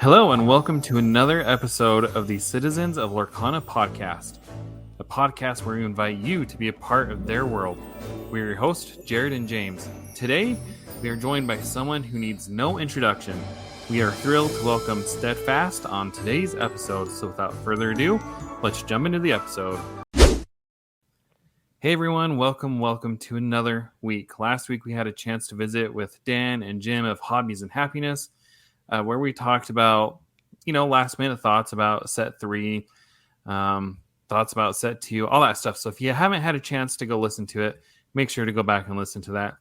Hello, and welcome to another episode of the Citizens of Lorcana podcast, a podcast where we invite you to be a part of their world. We're your hosts, Jared and James. Today, we are joined by someone who needs no introduction. We are thrilled to welcome Steadfast on today's episode. So without further ado, let's jump into the episode. Hey everyone, welcome to another week. Last week we had a chance to visit with Dan and Jim of Hobbies and Happiness, where we talked about, last minute thoughts about set 3, thoughts about set 2, all that stuff. So if you haven't had a chance to go listen to it, make sure to go back and listen to that.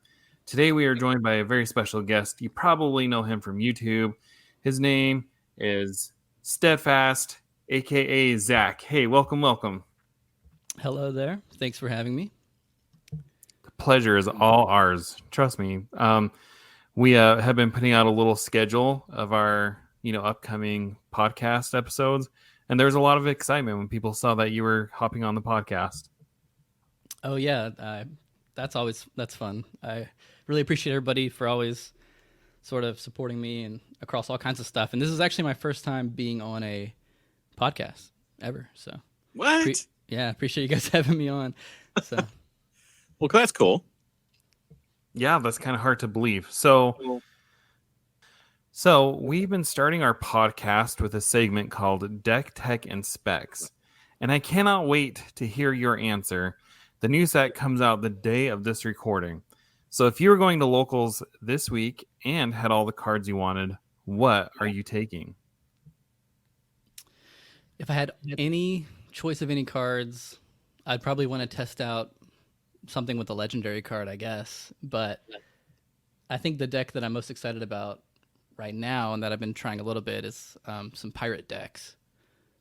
Today we are joined by a very special guest. You probably know him from YouTube. His name is Steadfast, aka Zach. Hey, welcome. Hello there. Thanks for having me. The pleasure is all ours. Trust me. We have been putting out a little schedule of our, upcoming podcast episodes, and there was a lot of excitement when people saw that you were hopping on the podcast. Oh yeah, that's fun. I really appreciate everybody for always sort of supporting me and across all kinds of stuff. And this is actually my first time being on a podcast ever. So what? Appreciate you guys having me on. So, well, that's cool. Yeah, that's kind of hard to believe. So we've been starting our podcast with a segment called Deck, Tech, and Specs. And I cannot wait to hear your answer. The new set comes out the day of this recording. So if you were going to locals this week and had all the cards you wanted, what are you taking? If I had any choice of any cards, I'd probably want to test out something with a legendary card, I guess. But I think the deck that I'm most excited about right now and that I've been trying a little bit is some pirate decks.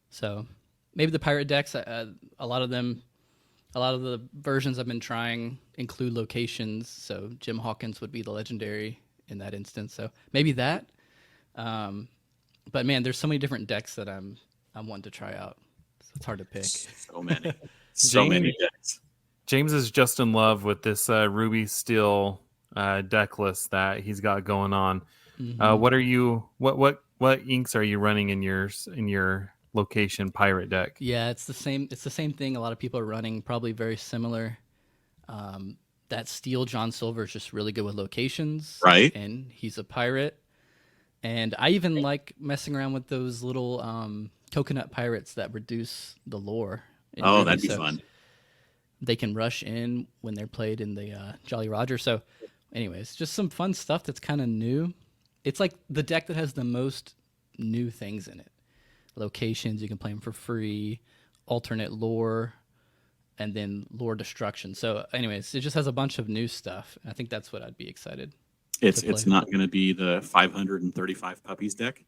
So maybe the pirate decks, a lot of the versions I've been trying include locations. So Jim Hawkins would be the legendary in that instance. So maybe that. But man, there's so many different decks that I'm wanting to try out. So it's hard to pick. So many. Many decks. James is just in love with this Ruby Steel deck list that he's got going on. Mm-hmm. What inks are you running in your location pirate deck? Yeah, it's the same thing a lot of people are running, probably very similar. That Steel John Silver is just really good with locations, right? And he's a pirate. And I even like messing around with those little coconut pirates that reduce the lore. Oh, that'd be fun. They can rush in when they're played in the Jolly Roger. So anyways, just some fun stuff that's kind of new. It's like the deck that has the most new things in it. Locations, you can play them for free, alternate lore, and then lore destruction. So anyways, it just has a bunch of new stuff. I think that's what I'd be excited. It's not going to be the 535 puppies deck.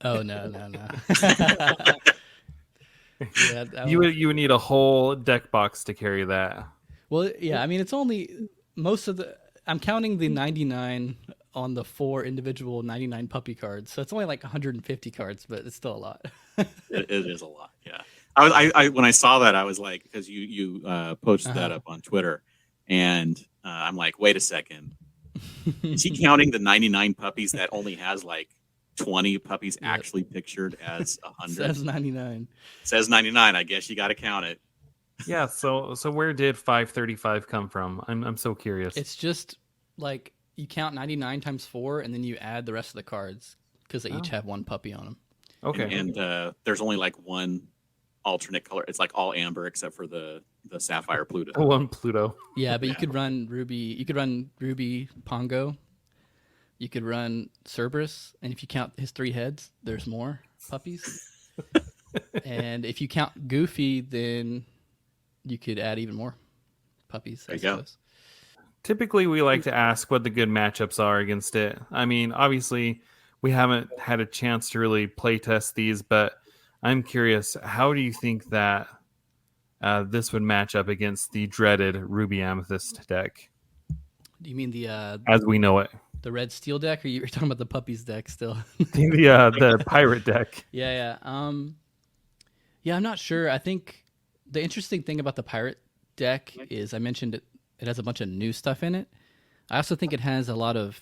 Oh, no. Yeah, you would need a whole deck box to carry that. Well, yeah, I mean, it's only I'm counting the 99 on the 4 individual 99 puppy cards, so it's only like 150 cards, but it's still a lot. It is a lot, yeah. I when I saw that, I was like, because you posted that up on Twitter, and I'm like, wait a second, is he counting the 99 puppies that only has like 20 puppies actually pictured as 100? Says 99. Says 99. I guess you got to count it. Yeah. So where did 535 come from? I'm so curious. It's just like you count 99 times 4, and then you add the rest of the cards because they each have one puppy on them. Okay. And there's only like one alternate color. It's like all amber except for the sapphire Pluto. One Pluto. Yeah, but you could run Ruby. You could run Ruby Pongo. You could run Cerberus, and if you count his 3 heads, there's more puppies. And if you count Goofy, then you could add even more puppies. There you go. Typically, we like to ask what the good matchups are against it. I mean, obviously, we haven't had a chance to really play test these, but I'm curious, how do you think that this would match up against the dreaded Ruby Amethyst deck? Do you mean the as we know it? The red steel deck, or you're talking about the puppies deck still? the pirate deck. Yeah. Yeah, I'm not sure. I think the interesting thing about the pirate deck is I mentioned it has a bunch of new stuff in it. I also think it has a lot of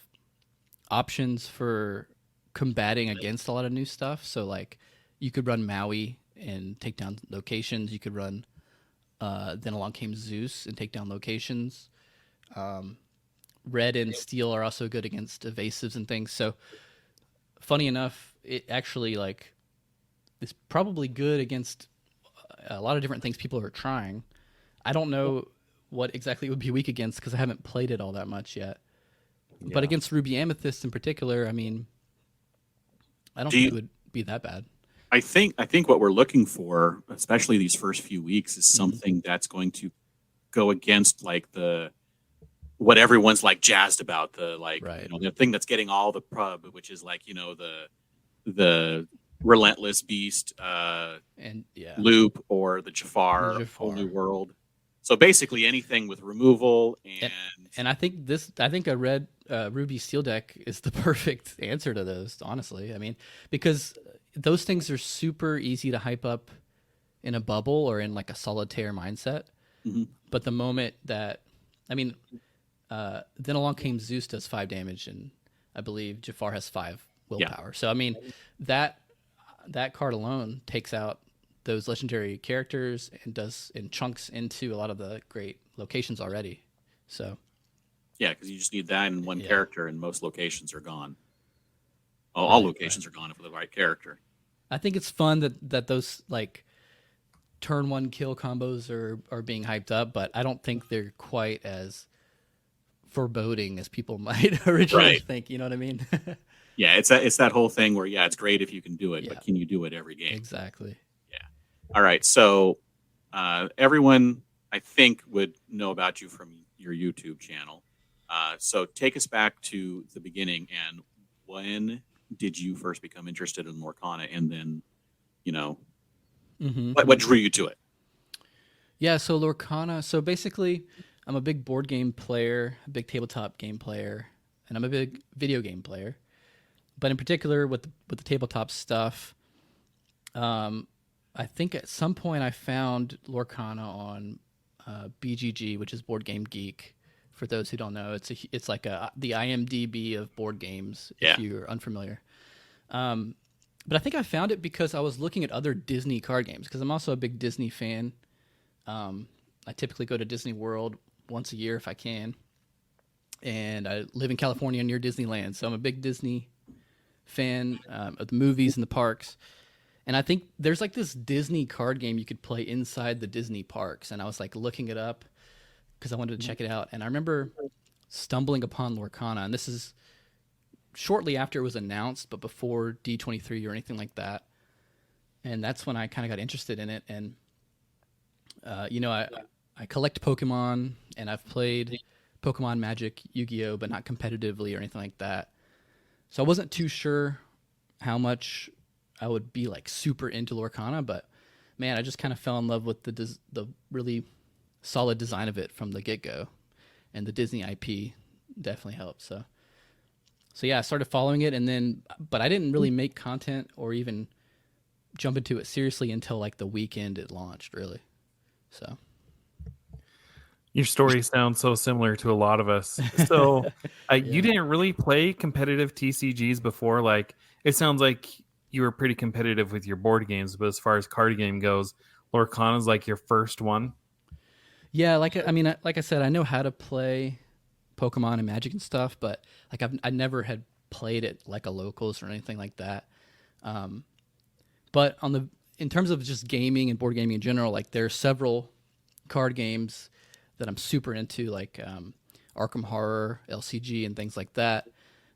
options for combating against a lot of new stuff. So like you could run Maui and take down locations. You could run Then Along Came Zeus and take down locations. Red and steel are also good against evasives and things. So funny enough, it actually like is probably good against a lot of different things people are trying. I don't know what exactly it would be weak against because I haven't played it all that much yet. Yeah. But against Ruby Amethyst in particular, I mean, I don't think it would be that bad. I think what we're looking for, especially these first few weeks, is something that's going to go against like what everyone's like jazzed about, the like the thing that's getting all the pub, which is like the Relentless Beast and loop or the Jafar Whole New World. So basically anything with removal and I think a red Ruby Steel deck is the perfect answer to those, honestly. I mean, because those things are super easy to hype up in a bubble or in like a solitaire mindset. Mm-hmm. But the moment that, I mean, Then Along Came Zeus does 5 damage, and I believe Jafar has 5 willpower. So I mean, that card alone takes out those legendary characters and chunks into a lot of the great locations already. So yeah, because you just need that in one character, and most locations are gone. All locations are gone for the right character. I think it's fun that those like turn 1 kill combos are being hyped up, but I don't think they're quite as foreboding as people might originally think. You know what I mean? Yeah, it's that whole thing where it's great if you can do it, but can you do it every game? Exactly. Yeah. All right. So everyone, I think, would know about you from your YouTube channel. So take us back to the beginning, and when did you first become interested in Lorcana, and then, what drew you to it? Yeah, so Lorcana. So basically, I'm a big board game player, a big tabletop game player, and I'm a big video game player. But in particular, with the tabletop stuff, I think at some point I found Lorcana on BGG, which is Board Game Geek. For those who don't know, it's like the IMDb of board games, if you're unfamiliar. But I think I found it because I was looking at other Disney card games, because I'm also a big Disney fan. I typically go to Disney World once a year if I can. And I live in California near Disneyland, so I'm a big Disney fan of the movies and the parks. And I think there's like this Disney card game you could play inside the Disney parks. And I was like looking it up because I wanted to check it out. And I remember stumbling upon Lorcana, and this is shortly after it was announced, but before D23 or anything like that. And that's when I kind of got interested in it. And, I collect Pokemon, and I've played Pokemon, Magic, Yu-Gi-Oh!, but not competitively or anything like that. So I wasn't too sure how much I would be like super into Lorcana, but man, I just kind of fell in love with the really solid design of it from the get-go, and the Disney IP definitely helped. So yeah, I started following it, but I didn't really make content or even jump into it seriously until like the weekend it launched, really. So your story sounds so similar to a lot of us. So you didn't really play competitive TCGs before. Like, it sounds like you were pretty competitive with your board games, but as far as card game goes, Lorcana is like your first one. Yeah, like I said, I know how to play Pokemon and Magic and stuff, but like I never had played it like a locals or anything like that. But in terms of just gaming and board gaming in general, like there are several card games that I'm super into, like Arkham Horror, LCG, and things like that.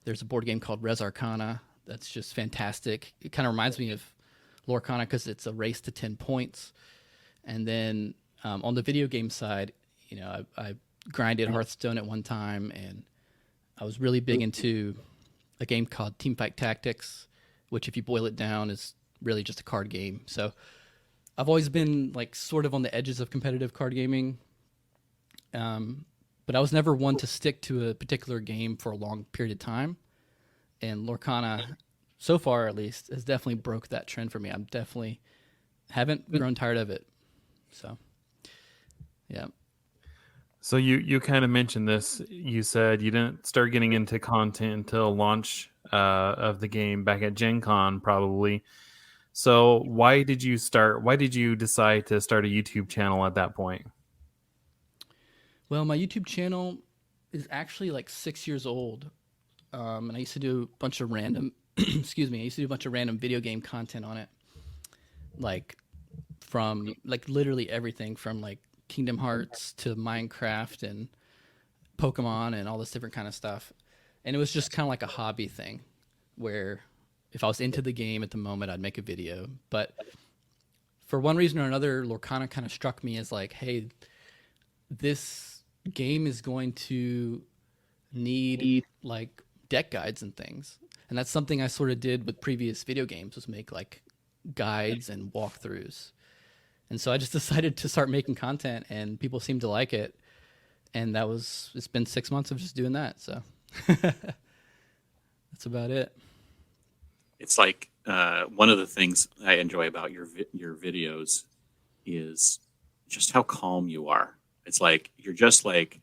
There's a board game called Res Arcana that's just fantastic. It kind of reminds me of Lorcana because it's a race to 10 points. And then on the video game side, I grinded Hearthstone at one time, and I was really big into a game called Teamfight Tactics, which if you boil it down is really just a card game. So I've always been like sort of on the edges of competitive card gaming. But I was never one to stick to a particular game for a long period of time. And Lorcana, so far at least, has definitely broke that trend for me. I'm definitely haven't grown tired of it. So, yeah. So you kind of mentioned this. You said you didn't start getting into content until launch of the game back at Gen Con, probably. So why did you decide to start a YouTube channel at that point? Well, my YouTube channel is actually like 6 years old. And I used to do a bunch of random, excuse me, I used to do a bunch of random video game content on it. Like from like literally everything from like Kingdom Hearts to Minecraft and Pokemon and all this different kind of stuff. And it was just kind of like a hobby thing where if I was into the game at the moment, I'd make a video. But for one reason or another, Lorcana kind of struck me as like, hey, this game is going to need like deck guides and things. And that's something I sort of did with previous video games, was make like guides and walkthroughs. And so I just decided to start making content, and people seem to like it. And it's been 6 months of just doing that. So that's about it. It's like one of the things I enjoy about your videos is just how calm you are. It's like you're just like,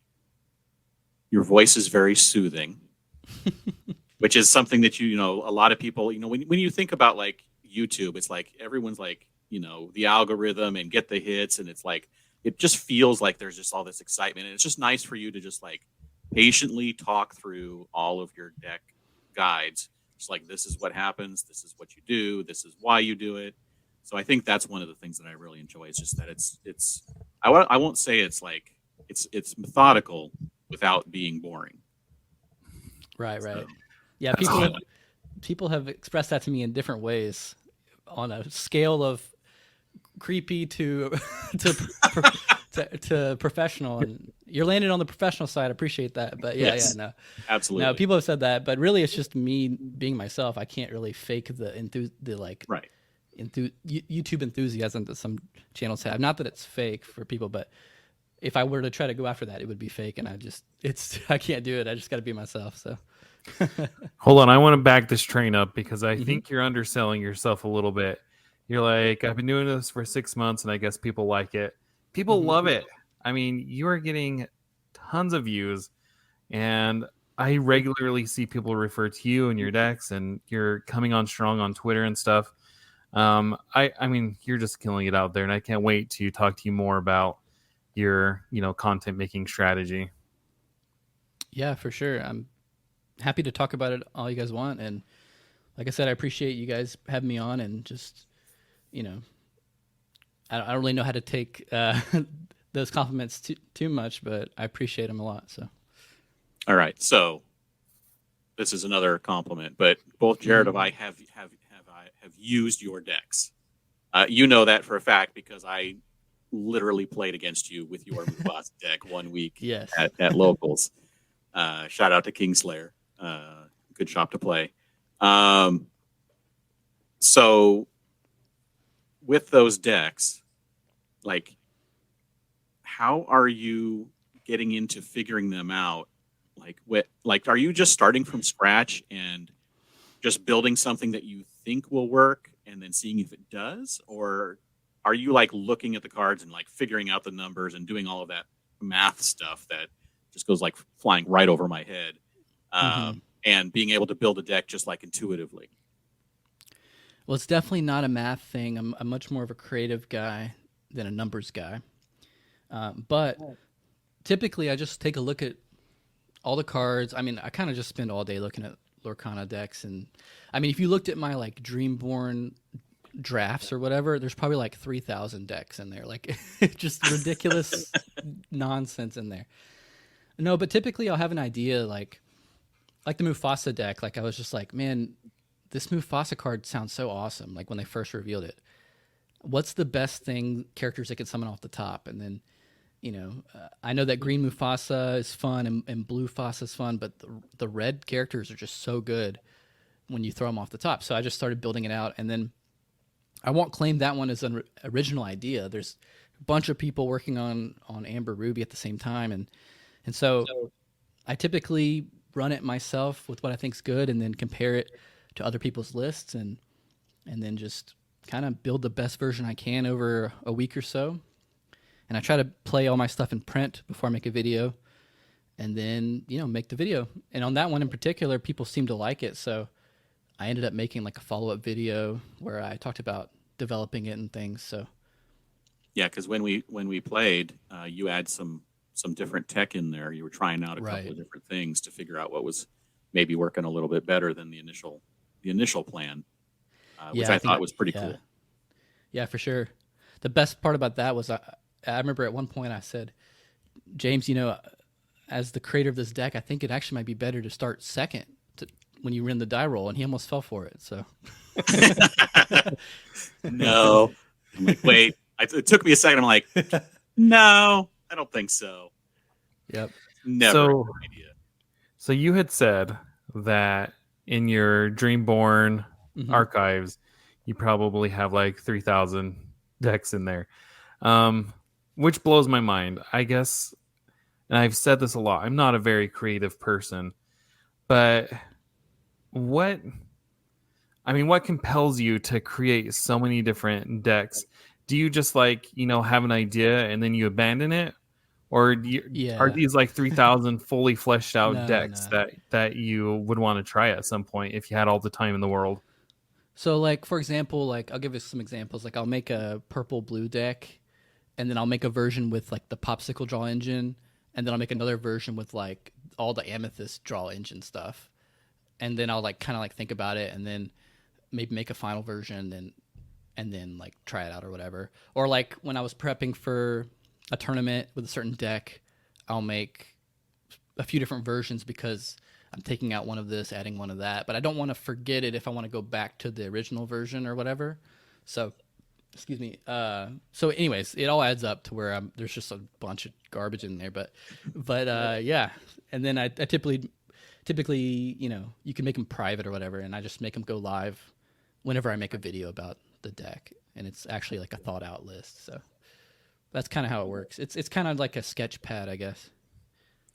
your voice is very soothing, which is something that you know a lot of people, you know, when you think about like YouTube, it's like everyone's like, you know, the algorithm and get the hits, and it's like it just feels like there's just all this excitement, and it's just nice for you to just like patiently talk through all of your deck guides. It's like, this is what happens, this is what you do, this is why you do it. So I think that's one of the things that I really enjoy, is just that it's I won't say it's like it's methodical without being boring. Right. So, Yeah, people have expressed that to me in different ways, on a scale of creepy to to professional. And you're landing on the professional side. I appreciate that. But yes, no, absolutely. No, people have said that, but really, it's just me being myself. I can't really fake the right. YouTube enthusiasm that some channels have. Not that it's fake for people, but if I were to try to go after that, it would be fake, and I can't do it. I just got to be myself. So Hold on, I want to back this train up, because I think you're underselling yourself a little bit. You're like, I've been doing this for 6 months, and I guess people like it. People love it. I mean, you are getting tons of views, and I regularly see people refer to you and your decks, and you're coming on strong on Twitter and stuff. I mean, you're just killing it out there, and I can't wait to talk to you more about your, content making strategy. Yeah, for sure. I'm happy to talk about it all you guys want, and like I said, I appreciate you guys having me on, and just, I don't really know how to take those compliments too much, but I appreciate them a lot. So, all right. So this is another compliment, but both Jared and I have used your decks. You know that for a fact, because I literally played against you with your Mufasa deck one week. Yes. at locals. Shout out to Kingslayer. Good shop to play. So with those decks, like, how are you getting into figuring them out? Like, are you just starting from scratch and just building something that you think will work and then seeing if it does? Or are you like looking at the cards and like figuring out the numbers and doing all of that math stuff that just goes like flying right over my head, and being able to build a deck just like intuitively? Well, it's definitely not a math thing. I'm much more of a creative guy than a numbers guy. But typically I just take a look at all the cards. I mean, I kind of just spend all day looking at Lorcana decks. And I mean, if you looked at my like Dreamborn drafts or whatever, there's probably like 3,000 decks in there. Like, just ridiculous nonsense in there. No, but typically I'll have an idea, like the Mufasa deck. Like, I was just like, man, this Mufasa card sounds so awesome. Like, when they first revealed it, what's the best characters that can summon off the top? And then, I know that green Mufasa is fun and blue Fasa is fun, but the red characters are just so good when you throw them off the top. So I just started building it out, and then I won't claim that one as an original idea. There's a bunch of people working on Amber Ruby at the same time, and so I typically run it myself with what I think's good, and then compare it to other people's lists, and then just kind of build the best version I can over a week or so. And I try to play all my stuff in print before I make a video, and then, make the video. And on that one in particular, people seem to like it. So I ended up making like a follow-up video where I talked about developing it and things. So Yeah, because when we played, you had some different tech in there. You were trying out a couple of different things to figure out what was maybe working a little bit better than the initial plan, which I thought was pretty cool. Yeah, for sure. The best part about that was I remember at one point I said, James, as the creator of this deck, I think it actually might be better to start second when you win the die roll, and he almost fell for it. So no, I'm like, wait. It took me a second. I'm like, no, I don't think so. Yep. Never a good idea. So you had said that in your Dreamborn archives, you probably have like 3,000 decks in there, which blows my mind. I guess, and I've said this a lot, I'm not a very creative person, but what compels you to create so many different decks? Do you just have an idea and then you abandon it? Or are these like 3,000 fully fleshed out decks that you would want to try at some point if you had all the time in the world? So, like, for example, like I'll give you some examples. Like I'll make a purple-blue deck, and then I'll make a version with like the Popsicle draw engine, and then I'll make another version with like all the Amethyst draw engine stuff. And then I'll like kind of like think about it, and then maybe make a final version, and then like try it out or whatever. Or like when I was prepping for a tournament with a certain deck, I'll make a few different versions because I'm taking out one of this, adding one of that, but I don't want to forget it if I want to go back to the original version or whatever. So, excuse me. So anyways, it all adds up to where there's just a bunch of garbage in there, but yeah. And then I typically, you can make them private or whatever, and I just make them go live whenever I make a video about the deck, and it's actually like a thought out list. So that's kind of how it works. It's kind of like a sketch pad, I guess.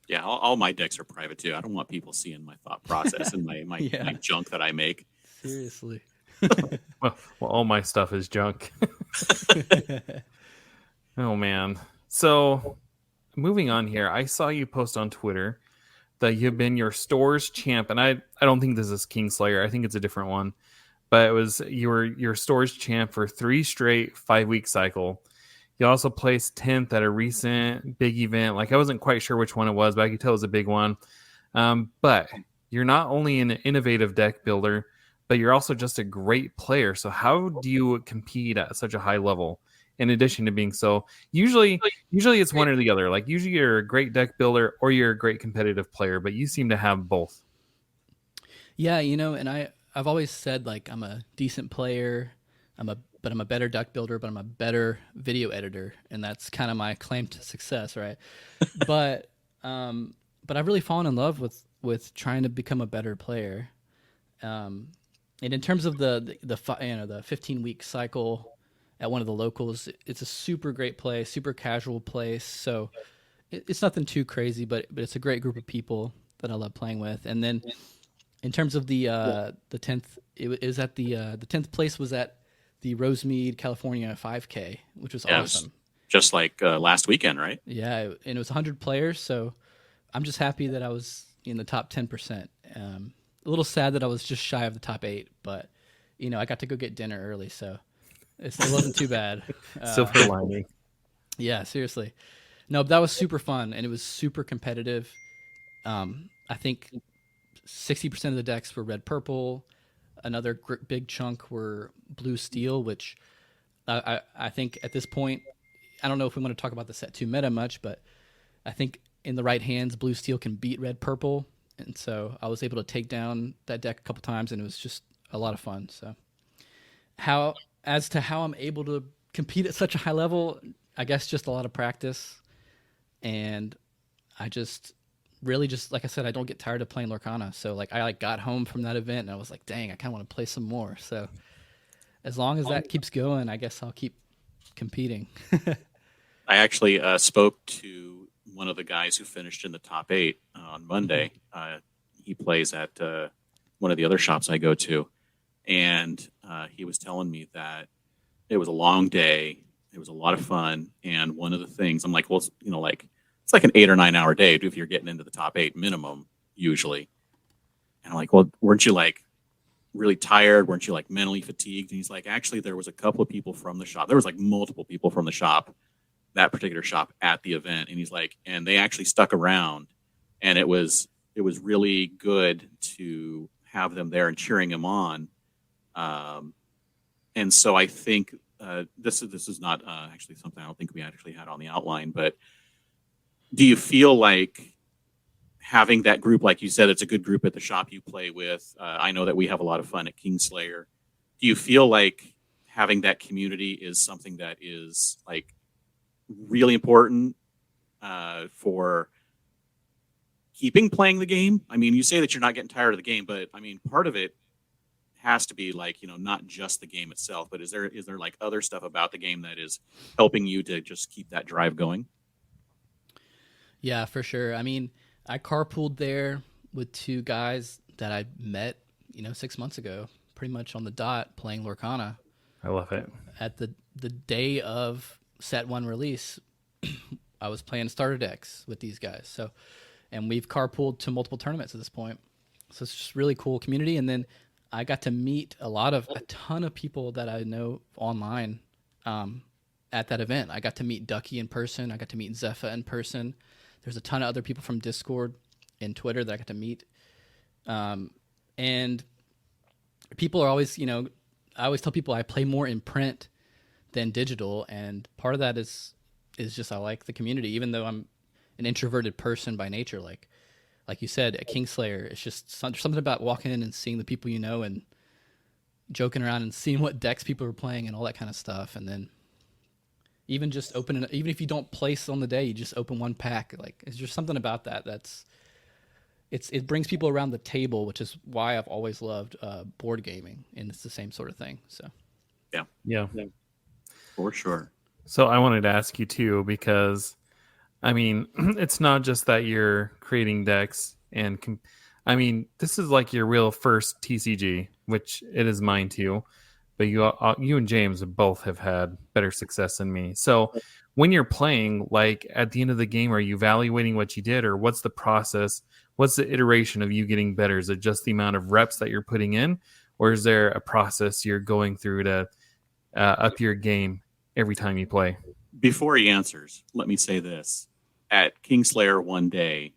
Yeah, all my decks are private too. I don't want people seeing my thought process and my junk that I make. Seriously. well, all my stuff is junk. Oh man. So moving on here, I saw you post on Twitter that you've been your store's champ, and I don't think this is Kingslayer. I think it's a different one. But it was your store's champ for 3 straight 5-week cycle. You also placed 10th at a recent big event. Like I wasn't quite sure which one it was, but I could tell it was a big one. But you're not only an innovative deck builder, but you're also just a great player. So how do you compete at such a high level? In addition to being so, usually it's one or the other. Like usually you're a great deck builder or you're a great competitive player, but you seem to have both. Yeah, and I've always said like I'm a decent player. But I'm a better deck builder, but I'm a better video editor, and that's kind of my claim to success, right? but I've really fallen in love with trying to become a better player. And in terms of the 15-week cycle at one of the locals, it's a super great place, super casual place. So it's nothing too crazy, but it's a great group of people that I love playing with. And then in terms of the 10th, it was at the 10th place was at the Rosemead, California 5K, which was awesome. Just like last weekend, right? Yeah, and it was 100 players, so I'm just happy that I was in the top 10%. A little sad that I was just shy of the top 8, but I got to go get dinner early, so it wasn't too bad. Silver lining. Yeah, seriously. No, but that was super fun, and it was super competitive. I think 60% of the decks were red-purple. Another big chunk were blue steel, which I think at this point, I don't know if we want to talk about the set 2 meta much, but I think in the right hands, blue steel can beat red purple. And so I was able to take down that deck a couple times, and it was just a lot of fun. So as to how I'm able to compete at such a high level, I guess just a lot of practice. And I just really just, like I said, I don't get tired of playing Lorcana. So like I got home from that event and I was like, dang, I kind of want to play some more. So as long as that keeps going, I guess I'll keep competing. I actually spoke to one of the guys who finished in the top 8 on Monday. He plays at one of the other shops I go to, and he was telling me that it was a long day. It was a lot of fun, and one of the things I'm like, well, it's like an 8 or 9 hour day if you're getting into the top 8 minimum usually. And I'm like, well, weren't you like really tired? Weren't you like mentally fatigued? And he's like, actually, there was a couple of people from the shop. There was like multiple people from the shop, that particular shop at the event. And he's like, and they actually stuck around, and it was really good to have them there and cheering him on. And so I think this is not actually something I don't think we actually had on the outline, but do you feel like having that group, like you said, it's a good group at the shop you play with? I know that we have a lot of fun at Kingslayer. Do you feel like having that community is something that is like really important for keeping playing the game? I mean, you say that you're not getting tired of the game, but I mean, part of it has to be like, not just the game itself, but is there like other stuff about the game that is helping you to just keep that drive going? Yeah, for sure. I mean, I carpooled there with two guys that I met, 6 months ago, pretty much on the dot, playing Lorcana. I love it. At the day of set 1 release, I was playing starter decks with these guys. So, and we've carpooled to multiple tournaments at this point. So it's just really cool community. And then I got to meet a ton of people that I know online at that event. I got to meet Ducky in person. I got to meet Zepha in person. There's a ton of other people from Discord and Twitter that I got to meet. And people are always, I always tell people I play more in print than digital. And part of that is just I like the community, even though I'm an introverted person by nature. Like you said, at Kingslayer, it's just something about walking in and seeing the people you know and joking around and seeing what decks people are playing and all that kind of stuff. And then even just even if you don't place on the day, you just open one pack. Like, it's just something about that it brings people around the table, which is why I've always loved board gaming, and it's the same sort of thing. So, yeah, for sure. So I wanted to ask you too, because I mean, it's not just that you're creating decks, and I mean, this is like your real first TCG, which it is mine too. But you and James both have had better success than me. So when you're playing, like at the end of the game, are you evaluating what you did, or what's the process? What's the iteration of you getting better? Is it just the amount of reps that you're putting in, or is there a process you're going through to up your game every time you play? Before he answers, let me say this. At Kingslayer one day,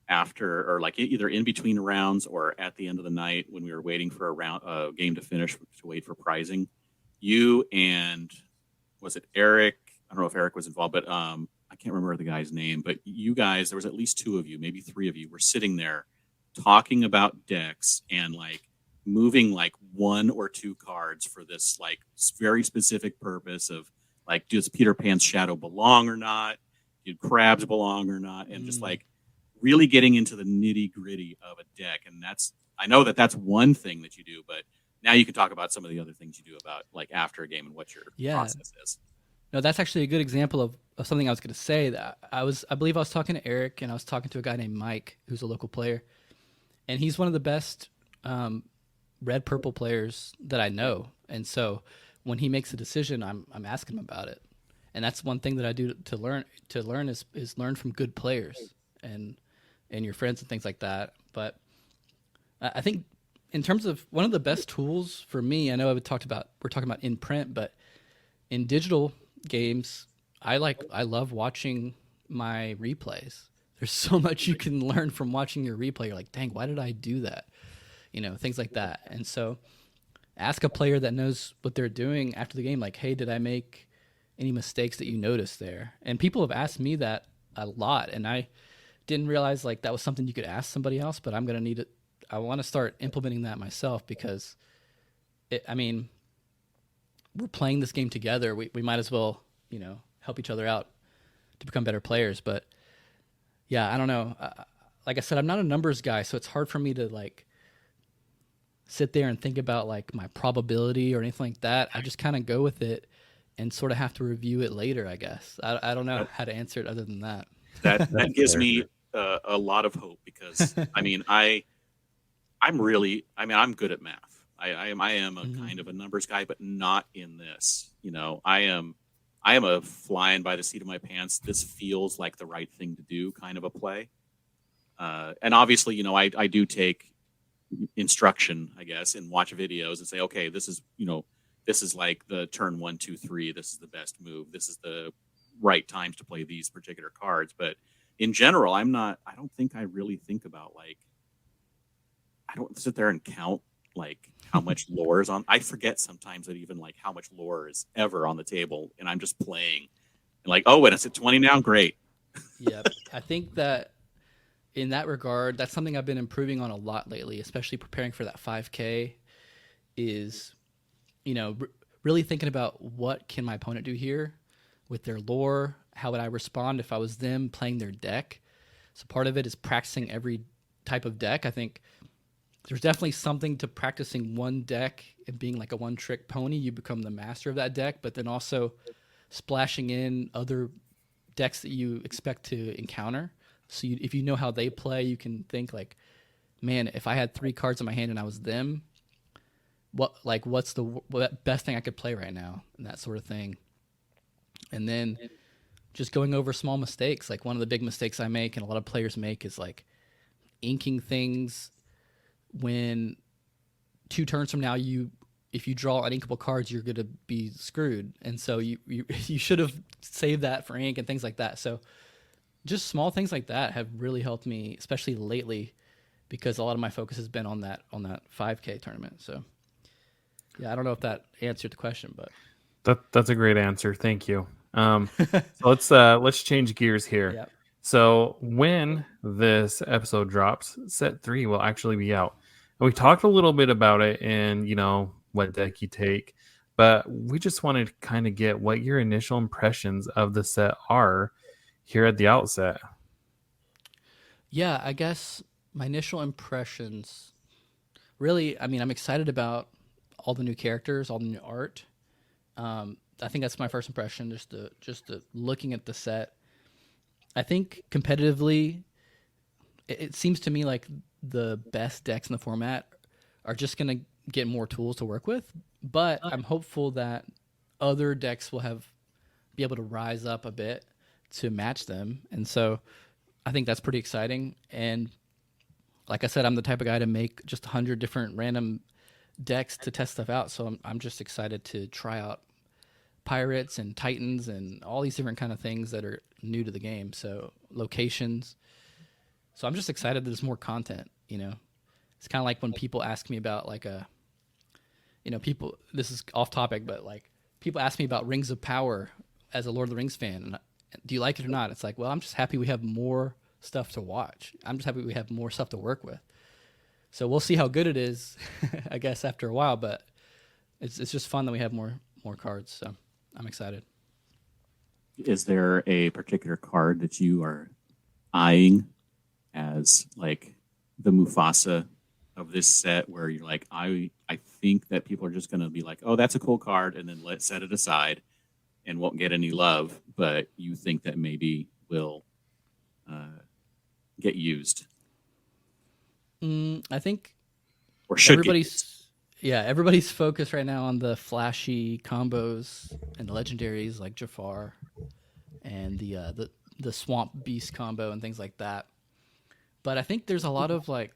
after, or like either in between rounds or at the end of the night when we were waiting for a game to finish to wait for prizing, you and was it Eric? I don't know if Eric was involved, but I can't remember the guy's name. But you guys, there was at least 2 of you, maybe 3 of you, were sitting there talking about decks and like moving like 1 or 2 cards for this like very specific purpose of like, does Peter Pan's shadow belong or not? Do crabs belong or not? And just like really getting into the nitty gritty of a deck. And I know that's one thing that you do, but now you can talk about some of the other things you do about like after a game and what your process is. No, that's actually a good example of something I was going to say. That I believe I was talking to Eric, and I was talking to a guy named Mike, who's a local player, and he's one of the best red purple players that I know. And so when he makes a decision, I'm asking him about it. And that's one thing that I do to learn is learn from good players and your friends and things like that. But I think in terms of one of the best tools for me, I know we're talking about in print, but in digital games, I love watching my replays. There's so much you can learn from watching your replay. You're like, dang, why did I do that? Things like that. And so ask a player that knows what they're doing after the game, like, hey, did I make any mistakes that you noticed there? And people have asked me that a lot, and I didn't realize like that was something you could ask somebody else, but I'm going to need it. I want to start implementing that myself, because we're playing this game together. We might as well, help each other out to become better players. But yeah, I don't know. Like I said, I'm not a numbers guy, so it's hard for me to like sit there and think about like my probability or anything like that. I just kind of go with it and sort of have to review it later, I guess. I don't know how to answer it other than that. That gives me a lot of hope, because I'm good at math. I am a kind of a numbers guy, but not in this. I am a flying by the seat of my pants. This feels like the right thing to do kind of a play. And obviously, I do take instruction, I guess, and watch videos and say, okay, this is like the turn 1, 2, 3. This is the best move. This is the right times to play these particular cards. But in general, I don't think I really think about like, I don't sit there and count like how much lore is on. I forget sometimes that even like how much lore is ever on the table, and I'm just playing. And like, oh, and it's at 20 now. Great. Yep. I think that in that regard, that's something I've been improving on a lot lately, especially preparing for that 5K. Is really thinking about what can my opponent do here with their lore. How would I respond if I was them playing their deck? So part of it is practicing every type of deck. I think there's definitely something to practicing one deck and being like a one-trick pony. You become the master of that deck, but then also splashing in other decks that you expect to encounter. So if you know how they play, you can think like, man, if I had 3 cards in my hand and I was them, what's the best thing I could play right now, and that sort of thing. And then just going over small mistakes. Like one of the big mistakes I make and a lot of players make is like inking things when 2 turns from now, if you draw uninkable cards, you're going to be screwed. And so you should have saved that for ink and things like that. So just small things like that have really helped me, especially lately, because a lot of my focus has been on that 5K tournament. So yeah, I don't know if that answered the question, but that's a great answer. Thank you. So let's change gears here. Yep. So when this episode drops, set 3 will actually be out. And we talked a little bit about it in, what deck you take, but we just wanted to kind of get what your initial impressions of the set are here at the outset. Yeah, I guess my initial impressions, really, I mean, I'm excited about all the new characters, all the new art. I think that's my first impression, just the looking at the set. I think competitively, it seems to me like the best decks in the format are just going to get more tools to work with. But I'm hopeful that other decks will be able to rise up a bit to match them. And so I think that's pretty exciting. And like I said, I'm the type of guy to make just 100 different random decks to test stuff out. So I'm just excited to try out pirates and titans and all these different kind of things that are new to the game. So locations. So I'm just excited that there's more content, It's kind of like when people ask me about like people, this is off topic, but like people ask me about Rings of Power as a Lord of the Rings fan. And do you like it or not? It's like, well, I'm just happy we have more stuff to watch. I'm just happy we have more stuff to work with. So we'll see how good it is, I guess, after a while, but it's just fun that we have more cards. So I'm excited. Is there a particular card that you are eyeing as like the Mufasa of this set, where you're like, I think that people are just going to be like, oh, that's a cool card, and then let's set it aside and won't get any love, but you think that maybe will get used? I think or should everybody's focused right now on the flashy combos and the legendaries like Jafar and the Swamp Beast combo and things like that. But I think there's a lot of like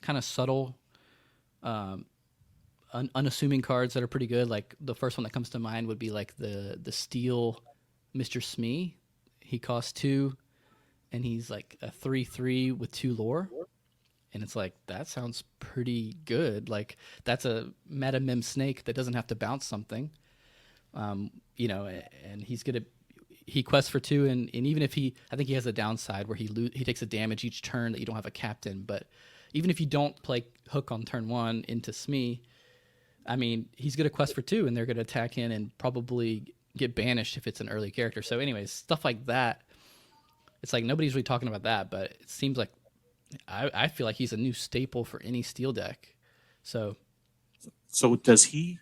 kind of subtle, unassuming cards that are pretty good. Like the first one that comes to mind would be like the Steel Mr. Smee. He costs 2, and he's like a 3/3 with 2 lore. And it's like, that sounds pretty good. Like that's a meta mem snake that doesn't have to bounce something. And he quests for 2, and even if I think he has a downside where he takes a damage each turn that you don't have a captain. But even if you don't play Hook on turn 1 into Smee, I mean, he's going to quest for 2, and they're going to attack in and probably get banished if it's an early character. So anyways, stuff like that. It's like nobody's really talking about that, but it seems like I feel like he's a new staple for any steel deck. So does he?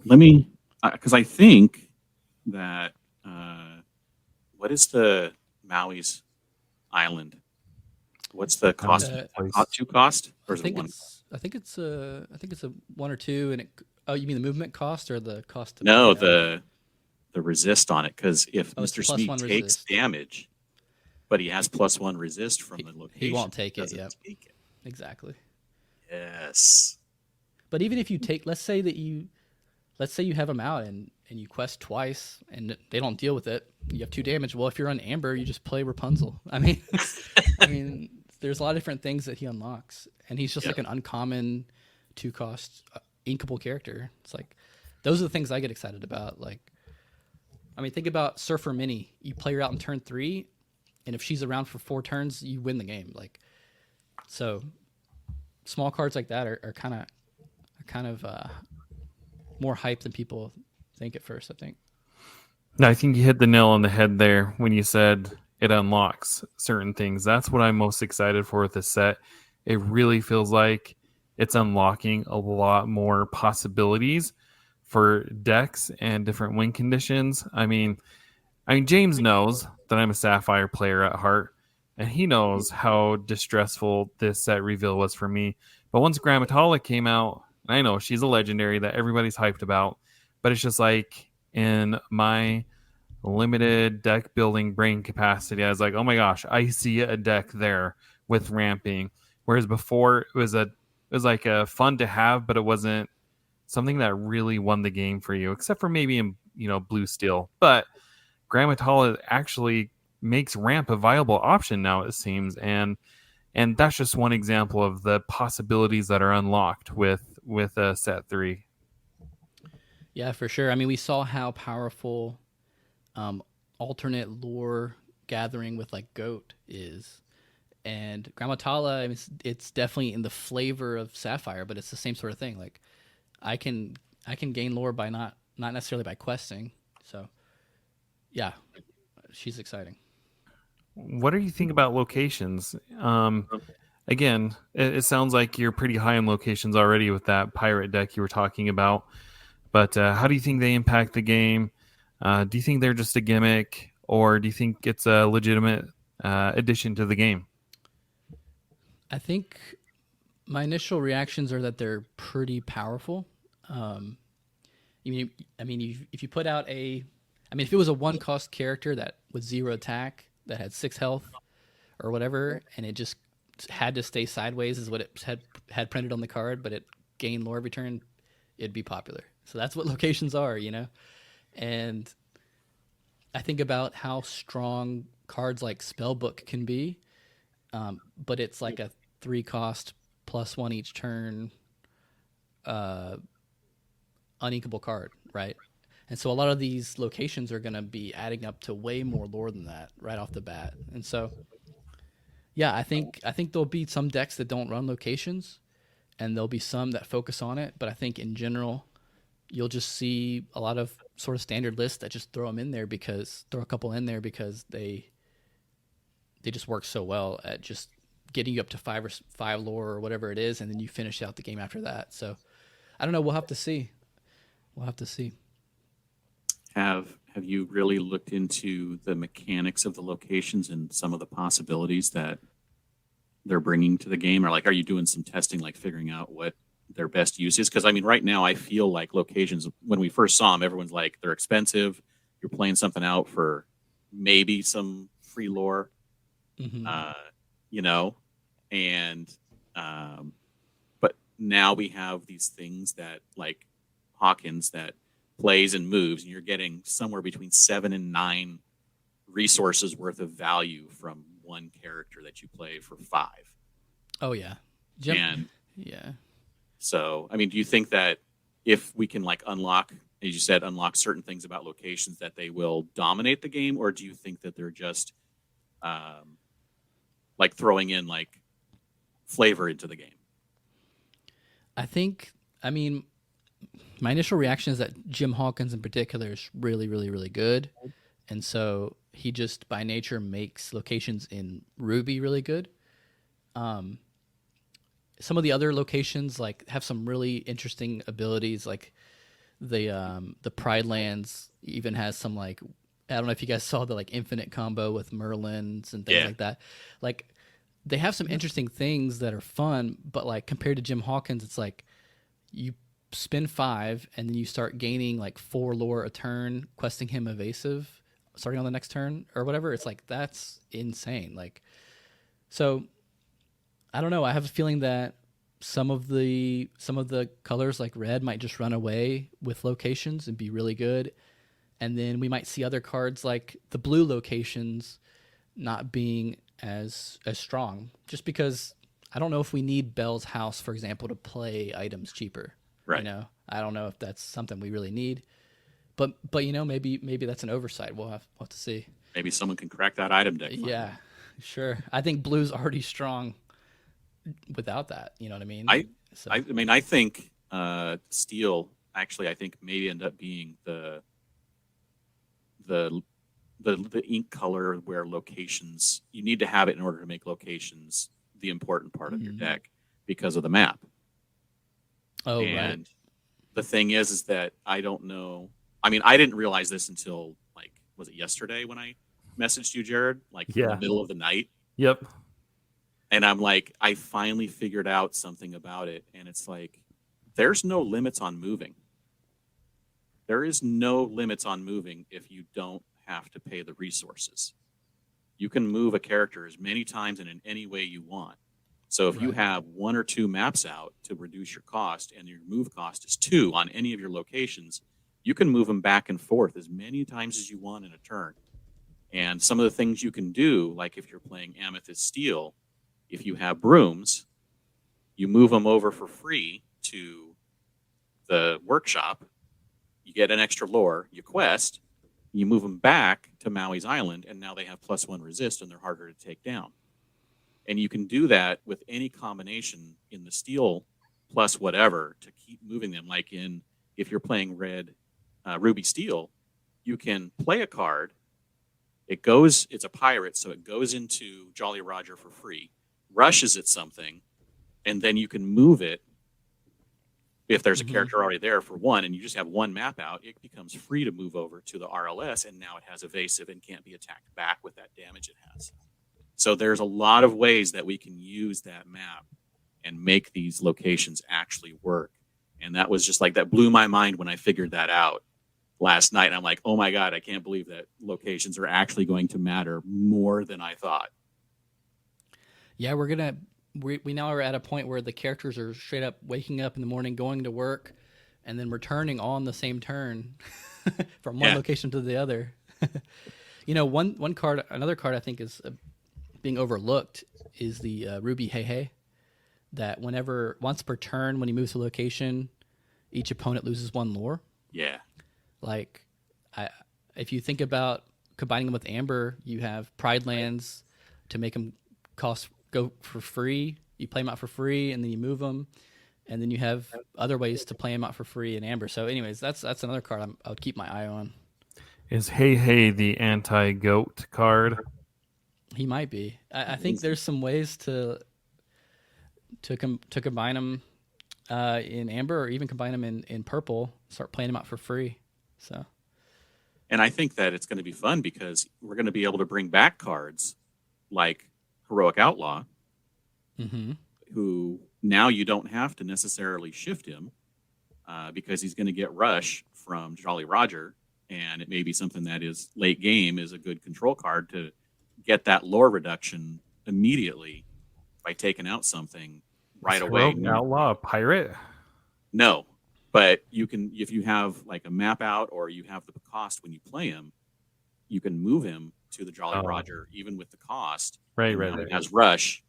Let me, because I think that what is the Maui's island? What's the cost? Two cost, or is it 1? I think it's a 1 or 2, and you mean the movement cost or the cost? No, the resist on it, because if Mr. Smee takes damage, but he has +1 resist from the location, he won't take it. Yeah, exactly. Yes. But even if you take, let's say you have them out and you quest twice and they don't deal with it, you have 2 damage. Well, if you're on Amber, you just play Rapunzel. I mean, there's a lot of different things that he unlocks, and he's just like an uncommon 2-cost inkable character. It's like those are the things I get excited about. Like, I mean, think about Surfer Mini. You play her out in turn 3, and if she's around for 4 turns, you win the game. Like, so small cards like that are kind of more hype than people think at first, I think. No, I think you hit the nail on the head there when you said it unlocks certain things. That's what I'm most excited for with this set. It really feels like it's unlocking a lot more possibilities for decks and different win conditions. I mean, James knows that I'm a Sapphire player at heart, and he knows how distressful this set reveal was for me. But once Grammatala came out, I know she's a legendary that everybody's hyped about, but it's just like in my limited deck building brain capacity, I was like, oh my gosh, I see a deck there with ramping. Whereas before it was like a fun to have, but it wasn't something that really won the game for you, except for maybe in blue steel. But Grammatala actually makes ramp a viable option now, it seems, and that's just one example of the possibilities that are unlocked with set 3. Yeah, for sure. I mean, we saw how powerful alternate lore gathering with like Goat is, and Grammatala, I mean, it's definitely in the flavor of Sapphire, but it's the same sort of thing. Like, I can gain lore by not necessarily by questing. So, yeah, she's exciting. What do you think about locations? Again, it sounds like you're pretty high on locations already with that pirate deck you were talking about. But how do you think they impact the game? Do you think they're just a gimmick, or do you think it's a legitimate addition to the game? I think my initial reactions are that they're pretty powerful. If you put out if it was a 1-cost character that with 0 attack that had 6 health or whatever, and it just had to stay sideways is what it had printed on the card, but it gained lore every turn, it'd be popular. So that's what locations are, And I think about how strong cards like Spellbook can be, but it's like a 3-cost +1 each turn uninkable card, right? And so a lot of these locations are going to be adding up to way more lore than that right off the bat. And so, yeah, I think there'll be some decks that don't run locations, and there'll be some that focus on it. But I think in general, you'll just see a lot of sort of standard lists that just throw a couple in there because they just work so well at just getting you up to 5 lore or whatever it is, and then you finish out the game after that. So I don't know. We'll have to see. Have you really looked into the mechanics of the locations and some of the possibilities that they're bringing to the game? Or like, are you doing some testing, like figuring out what their best use is? Because I mean, right now I feel like locations, when we first saw them, everyone's like, they're expensive. You're playing something out for maybe some free lore, but now we have these things that like Hawkins that plays and moves, and you're getting somewhere between 7 and 9 resources worth of value from one character that you play for 5. Oh yeah. Yeah. So, I mean, do you think that if we can like unlock, as you said, unlock certain things about locations, that they will dominate the game, or do you think that they're just like throwing in like flavor into the game? I mean, my initial reaction is that Jim Hawkins in particular is really, really, really good. And so he just by nature makes locations in Ruby really good. Some of the other locations like have some really interesting abilities, like the Pride Lands even has some like, I don't know if you guys saw the like infinite combo with Merlins and things like that. Like they have some interesting things that are fun, but like compared to Jim Hawkins, it's like you spend 5 and then you start gaining like 4 lore a turn, questing him evasive starting on the next turn or whatever. It's like, that's insane. Like, so I don't know. I have a feeling that some of the colors like red might just run away with locations and be really good, and then we might see other cards like the blue locations not being as strong, just because I don't know if we need Bell's House, for example, to play items cheaper. Right. You know, I don't know if that's something we really need, but you know, maybe that's an oversight. We'll have to see. Maybe someone can crack that item deck. Finally. Yeah, sure. I think blue's already strong without that. You know what I mean? I think steel actually, I think maybe end up being the ink color where locations, you need to have it in order to make locations the important part of your deck because of the map. Oh, and right. The thing is that I don't know. I mean, I didn't realize this until like, was it yesterday when I messaged you, Jared? Like in the middle of the night. Yep. And I'm like, I finally figured out something about it. And it's like, there's no limits on moving. There is no limits on moving if you don't have to pay the resources. You can move a character as many times and in any way you want. So if you have 1 or 2 maps out to reduce your cost and your move cost is 2 on any of your locations, you can move them back and forth as many times as you want in a turn. And some of the things you can do, like if you're playing Amethyst Steel, if you have brooms, you move them over for free to the workshop, you get an extra lore, you quest, you move them back to Maui's Island, and now they have +1 resist and they're harder to take down. And you can do that with any combination in the steel plus whatever to keep moving them. Like if you're playing red Ruby Steel, you can play a card. It's a pirate, so it goes into Jolly Roger for free, rushes at something, and then you can move it. If there's a character already there for 1 and you just have 1 map out, it becomes free to move over to the RLS, and now it has evasive and can't be attacked back with that damage it has. So there's a lot of ways that we can use that map and make these locations actually work. And that was just like, that blew my mind when I figured that out last night. And I'm like, oh my God, I can't believe that locations are actually going to matter more than I thought. Yeah, we now are at a point where the characters are straight up waking up in the morning, going to work, and then returning on the same turn from one location to the other. You know, another card I think is being overlooked is the Ruby Hey Hey, that once per turn when he moves to location, each opponent loses 1 lore. Yeah. Like, if you think about combining them with Amber, you have Pride Lands to make them go for free. You play them out for free, and then you move them, and then you have other ways to play them out for free in Amber. So, anyways, that's another card I would keep my eye on. Is Hey Hey the anti-goat card? He might be. I think there's some ways to combine them in Amber, or even combine them in Purple. Start playing them out for free. So, and I think that it's going to be fun because we're going to be able to bring back cards like Heroic Outlaw, who now you don't have to necessarily shift him because he's going to get Rush from Jolly Roger, and it may be something that is late game is a good control card to get that lore reduction immediately by taking out something right away. Outlaw a pirate? No, but you can, if you have like a map out or you have the cost when you play him, you can move him to the Jolly Roger even with the cost. Right. It has Rush,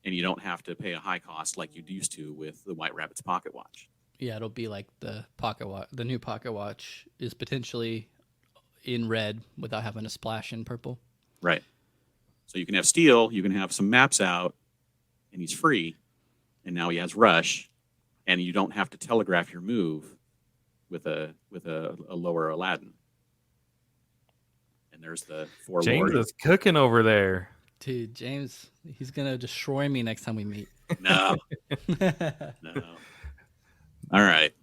and you don't have to pay a high cost like you used to with the White Rabbit's Pocket Watch. Yeah, it'll be like the Pocket Watch. The new Pocket Watch is potentially in red without having a splash in purple. Right. So you can have Steel, you can have some maps out, and he's free. And now he has Rush, and you don't have to telegraph your move with a lower Aladdin. And there's the 4 James lore. is cooking over there. Dude, James, he's going to destroy me next time we meet. No. No. All right.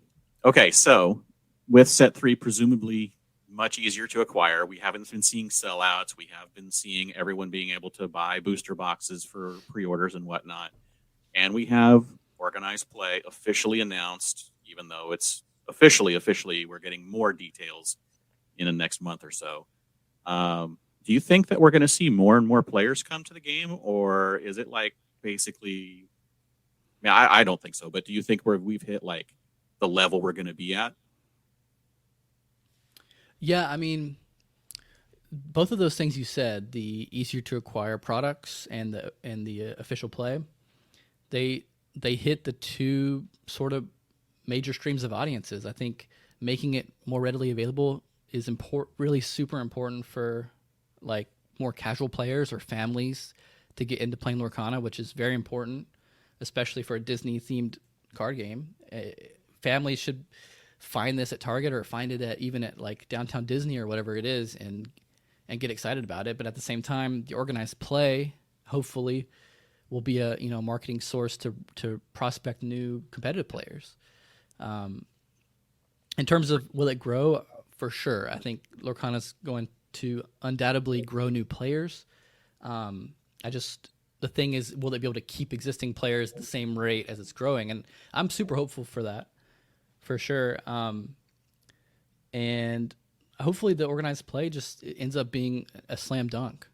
Okay, so with set 3 presumably much easier to acquire, we haven't been seeing sellouts. We have been seeing everyone being able to buy booster boxes for pre-orders and whatnot. And we have organized play officially announced, even though it's officially, we're getting more details in the next month or so. Do you think that we're going to see more and more players come to the game, or is it like basically mean, I don't think so, but do you think we've hit like the level we're going to be at? Yeah, I mean, both of those things you said, the easier to acquire products and the official play, they hit the two sort of major streams of audiences. I think making it more readily available is really super important for like more casual players or families to get into playing Lorcana, which is very important, especially for a Disney themed card game. Families should find this at Target or find it at even at like Downtown Disney or whatever it is, and get excited about it. But at the same time, the organized play hopefully will be a marketing source to prospect new competitive players. In terms of will it grow, for sure. I think Lorcana's going to undoubtedly grow new players. The thing is, will it be able to keep existing players at the same rate as it's growing? And I'm super hopeful for that, for sure. And hopefully the organized play just ends up being a slam dunk,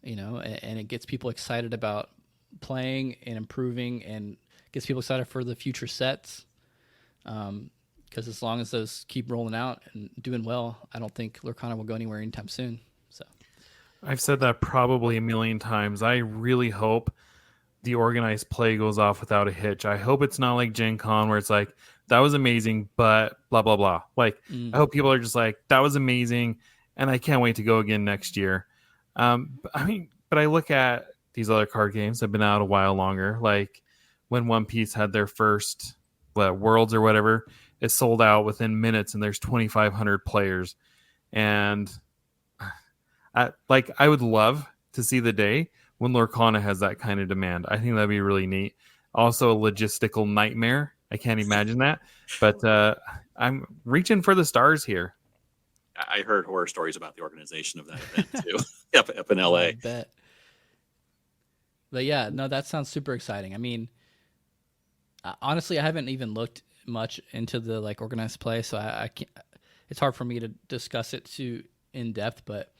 and it gets people excited about playing and improving, and gets people excited for the future sets. Because as long as those keep rolling out and doing well, I don't think Lorcana will go anywhere anytime soon. So I've said that probably a million times. I really hope the organized play goes off without a hitch. I hope it's not like Gen Con where it's like, that was amazing, but blah, blah, blah. Like, I hope people are just like, that was amazing, and I can't wait to go again next year. But I look at these other card games that have been out a while longer. Like when One Piece had their first Worlds or whatever, it sold out within minutes, and there's 2,500 players. And I would love to see the day when Lorcana has that kind of demand. I think that'd be really neat. Also a logistical nightmare. I can't imagine that. But I'm reaching for the stars here. I heard horror stories about the organization of that event too, up in LA. I bet. But yeah, no, that sounds super exciting. I mean, honestly, I haven't even looked much into the like organized play, so I can't. It's hard for me to discuss it too in depth. But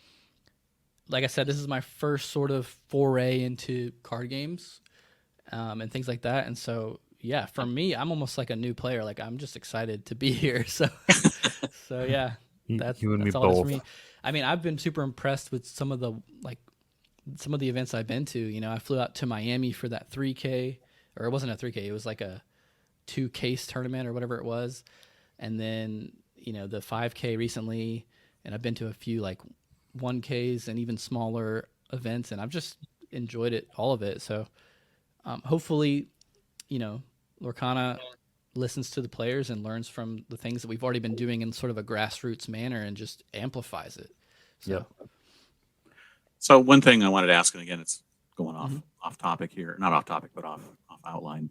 like I said, this is my first sort of foray into card games and things like that. And so, yeah, for me, I'm almost like a new player. Like I'm just excited to be here. So yeah, that's you and me all it is both. for me. I mean, I've been super impressed with some of the events I've been to. I flew out to Miami for that 3K, or it wasn't a 3K. It was like a 2 case tournament or whatever it was. And then, the 5K recently, and I've been to a few like 1Ks and even smaller events, and I've just enjoyed all of it. So hopefully, Lorcana listens to the players and learns from the things that we've already been doing in sort of a grassroots manner and just amplifies it. So. Yep. So one thing I wanted to ask, and again, it's going off topic here, not off topic, but off outline.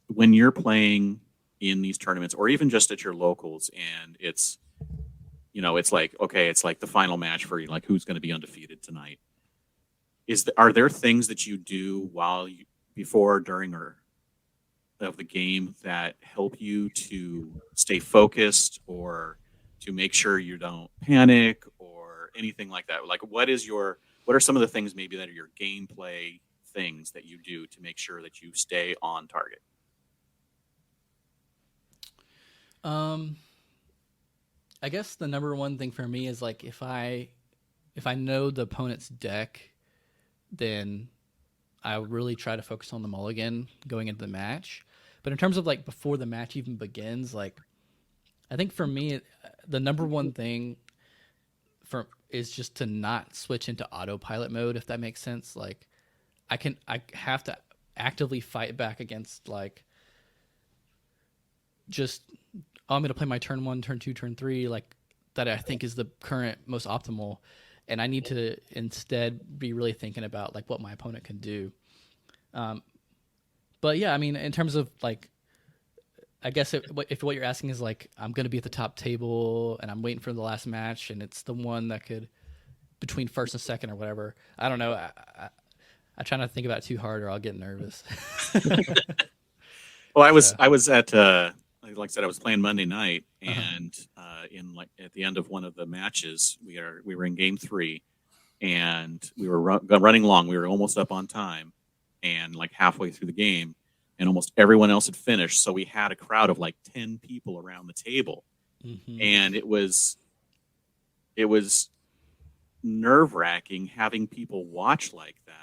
When you're playing in these tournaments, or even just at your locals, and it's like, okay, it's like the final match for like who's going to be undefeated tonight. Are there things that you do before, during, or of the game that help you to stay focused or to make sure you don't panic or anything like that? Like, what are some of the things maybe that are your gameplay things that you do to make sure that you stay on target? I guess the number one thing for me is like if I know the opponent's deck, then I really try to focus on the mulligan going into the match. But in terms of like before the match even begins, like I think for me the number one thing is just to not switch into autopilot mode, if that makes sense. Like I have to actively fight back against like just I'm going to play my turn 1, turn 2, turn 3, like that I think is the current most optimal. And I need to instead be really thinking about like what my opponent can do. But yeah, I mean, in terms of like, I guess if what you're asking is like, I'm going to be at the top table and I'm waiting for the last match and it's the one that could between first and second or whatever. I don't know. I try not to think about it too hard or I'll get nervous. Well, I was at, like I said, I was playing Monday night, and in like at the end of one of the matches, we were in game 3, and we were running long. We were almost up on time, and like halfway through the game, and almost everyone else had finished. So we had a crowd of like 10 people around the table. And it was nerve-wracking having people watch like that.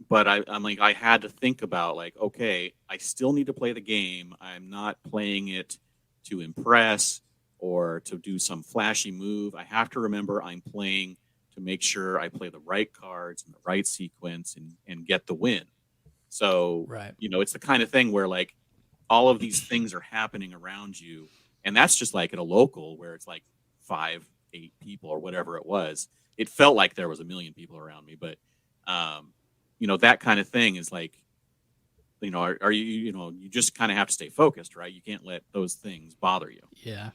But I'm like, I had to think about like, okay, I still need to play the game. I'm not playing it to impress or to do some flashy move. I have to remember I'm playing to make sure I play the right cards in the right sequence and get the win. So, Right. It's the kind of thing where like all of these things are happening around you. And that's just like at a local where it's like 5, 8 people or whatever it was. It felt like there was a million people around me, but that kind of thing is like, are you, you just kind of have to stay focused, right? You can't let those things bother you. Yeah.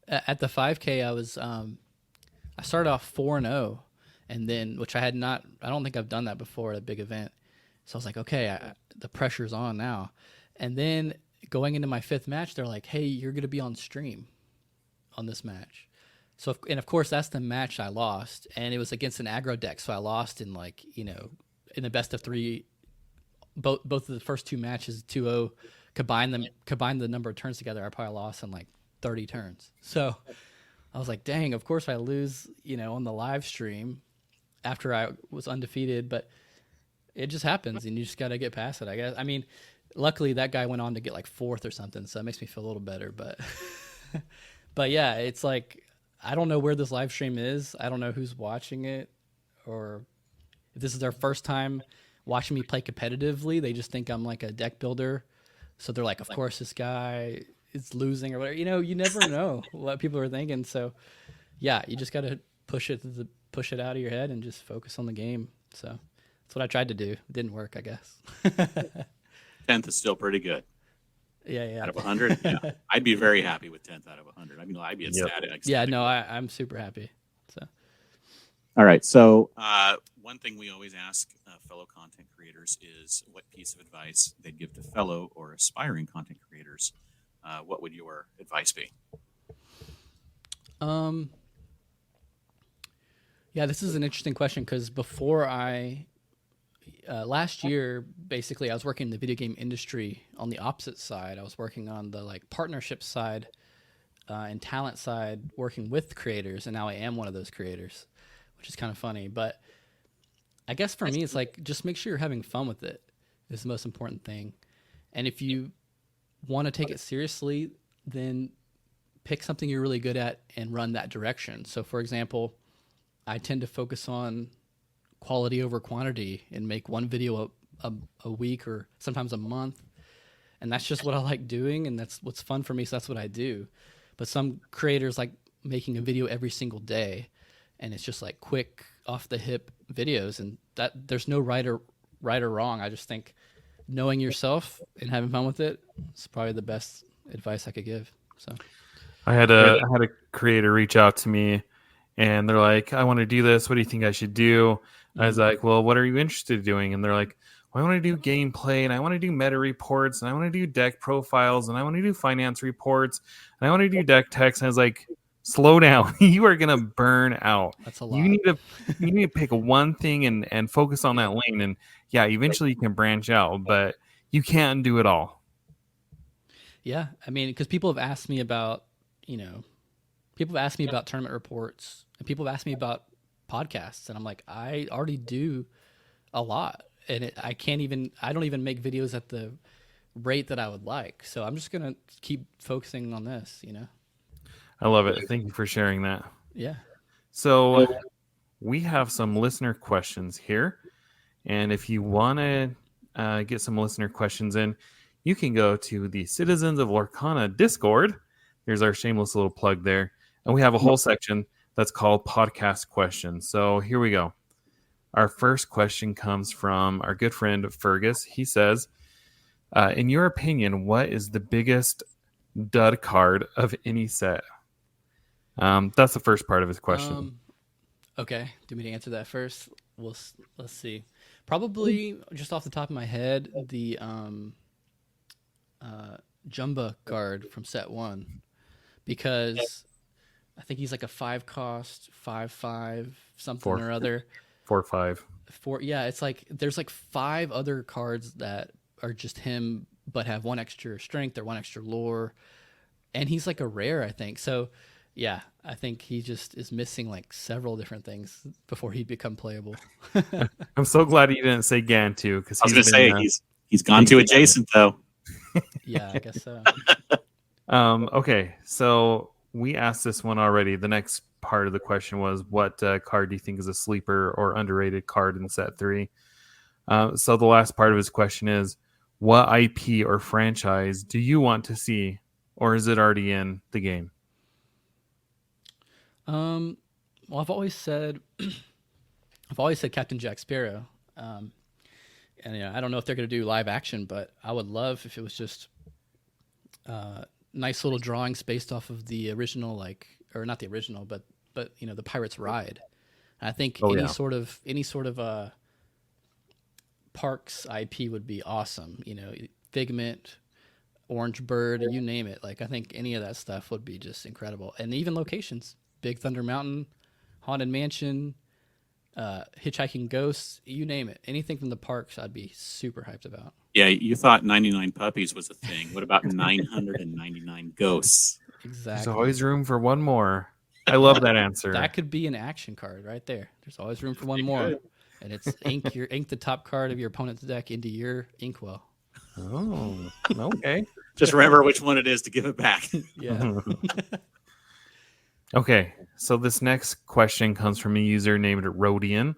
At the 5K, I started off 4-0, and then, which I don't think I've done that before at a big event. So I was like, okay, the pressure's on now. And then going into my 5th match, they're like, hey, you're going to be on stream on this match. So, and of course, that's the match I lost, and it was against an aggro deck. So I lost in in the best of 3, both of the first 2 matches, 2-0, combine the number of turns together. I probably lost in like 30 turns. So I was like, dang, of course I lose, on the live stream after I was undefeated, but it just happens and you just got to get past it, I guess. I mean, luckily that guy went on to get like 4th or something. So it makes me feel a little better, but, but yeah, it's like, I don't know where this live stream is. I don't know who's watching it, or if this is their first time watching me play competitively. They just think I'm like a deck builder. So they're like, of course this guy is losing or whatever. You never know what people are thinking. So yeah, you just got to push it out of your head and just focus on the game. So that's what I tried to do. It didn't work, I guess. 10th is still pretty good. Yeah. Out of 100, yeah. I'd be very happy with 10th out of 100. I mean, I'd be ecstatic. Yeah, no, I'm super happy. So, all right. So, one thing we always ask fellow content creators is what piece of advice they'd give to fellow or aspiring content creators. What would your advice be? Yeah, this is an interesting question because before last year, basically, I was working in the video game industry on the opposite side. I was working on the like partnership side and talent side, working with creators, and now I am one of those creators, which is kind of funny. But I guess for me, it's like just make sure you're having fun with it is the most important thing. And if you want to take it seriously, then pick something you're really good at and run that direction. So, for example, I tend to focus on quality over quantity and make one video a week or sometimes a month. And that's just what I like doing. And that's what's fun for me. So that's what I do. But some creators like making a video every single day. And it's just like quick off the hip videos. And that there's no right or wrong. I just think knowing yourself and having fun with it is probably the best advice I could give. So I had a creator reach out to me and they're like, I want to do this. What do you think I should do? I was like, well, what are you interested in doing? And they're like, well, I want to do gameplay and I want to do meta reports and I want to do deck profiles and I want to do finance reports and I want to do deck text. And I was like, slow down. You are going to burn out. That's a lot. You need to pick one thing and focus on that lane. And yeah, eventually you can branch out, but you can't do it all. Yeah. I mean, because people have asked me about, tournament reports and people have asked me about podcasts, and I'm like, I already do a lot, and I don't even make videos at the rate that I would like. So I'm just gonna keep focusing on this. I love it. Thank you for sharing that. Yeah. So we have some listener questions here, and if you want to get some listener questions in, you can go to the Citizens of Lorcana Discord. Here's our shameless little plug there, and we have a whole section that's called podcast questions. So here we go. Our first question comes from our good friend Fergus. He says, in your opinion, what is the biggest dud card of any set? That's the first part of his question. Okay. Do you want me to answer that first? Let's see. Probably just off the top of my head, the Jumba card from set 1, because I think he's like a 5-cost, 5/5 something or other. 4/5. 4. Yeah, it's like there's like 5 other cards that are just him, but have one extra strength or one extra lore, and he's like a rare, I think. So, yeah, I think he just is missing like several different things before he'd become playable. I'm so glad you didn't say Gantu because I was going to say he's gone to adjacent though. Yeah, I guess so. Okay, so we asked this one already. The next part of the question was, what card do you think is a sleeper or underrated card in set 3? So the last part of his question is, what IP or franchise do you want to see, or is it already in the game? Well, I've always said Captain Jack Sparrow. And I don't know if they're going to do live action, but I would love if it was just nice little drawings based off of the original, or not the original, but the Pirate's Ride. And I think any sort of Parks IP would be awesome. Figment, Orange Bird, you name it. Like, I think any of that stuff would be just incredible. And even locations, Big Thunder Mountain, Haunted Mansion, Hitchhiking Ghosts, you name it. Anything from the parks, I'd be super hyped about. Yeah, you thought 99 puppies was a thing. What about 999 ghosts? Exactly. There's always room for one more. I love that answer. That could be an action card right there. There's always room for one more. And it's ink the top card of your opponent's deck into your inkwell. Oh, okay. Just remember which one it is to give it back. Yeah. Okay, so this next question comes from a user named Rodian.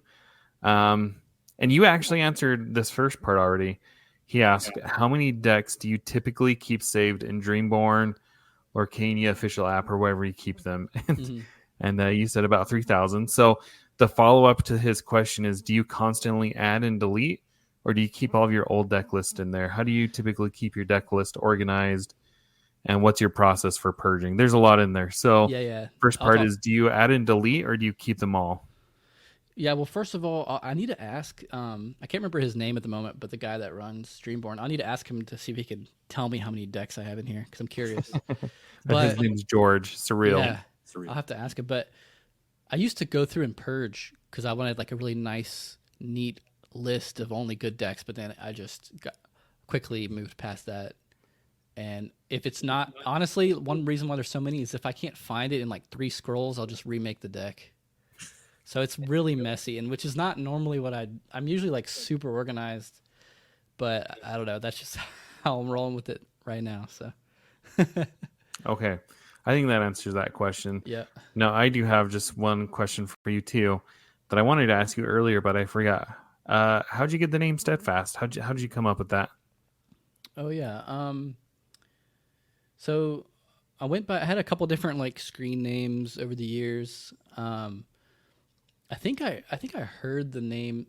And you actually answered this first part already. He asked, how many decks do you typically keep saved in Dreamborn, Lorcana official app, or wherever you keep them? And you said about 3,000. So the follow-up to his question is, do you constantly add and delete, or do you keep all of your old deck list in there? How do you typically keep your deck list organized? And what's your process for purging? There's a lot in there. So first part is, do you add and delete, or do you keep them all? Yeah, well, first of all, I need to ask, I can't remember his name at the moment, but the guy that runs Dreamborn, I need to ask him to see if he can tell me how many decks I have in here, because I'm curious. But his name's George. Surreal. Yeah, I'll have to ask him. But I used to go through and purge because I wanted like a really nice, neat list of only good decks, but then I just quickly moved past that. And if it's not, honestly, one reason why there's so many is if I can't find it in like 3 scrolls, I'll just remake the deck. So it's really messy, and which is not normally what I'm usually like super organized, but I don't know. That's just how I'm rolling with it right now. So. Okay. I think that answers that question. Yeah. Now, I do have just one question for you too that I wanted to ask you earlier, but I forgot. How'd you get the name Steadfast? How'd you come up with that? Oh yeah. So I had a couple different like screen names over the years. I think I heard the name.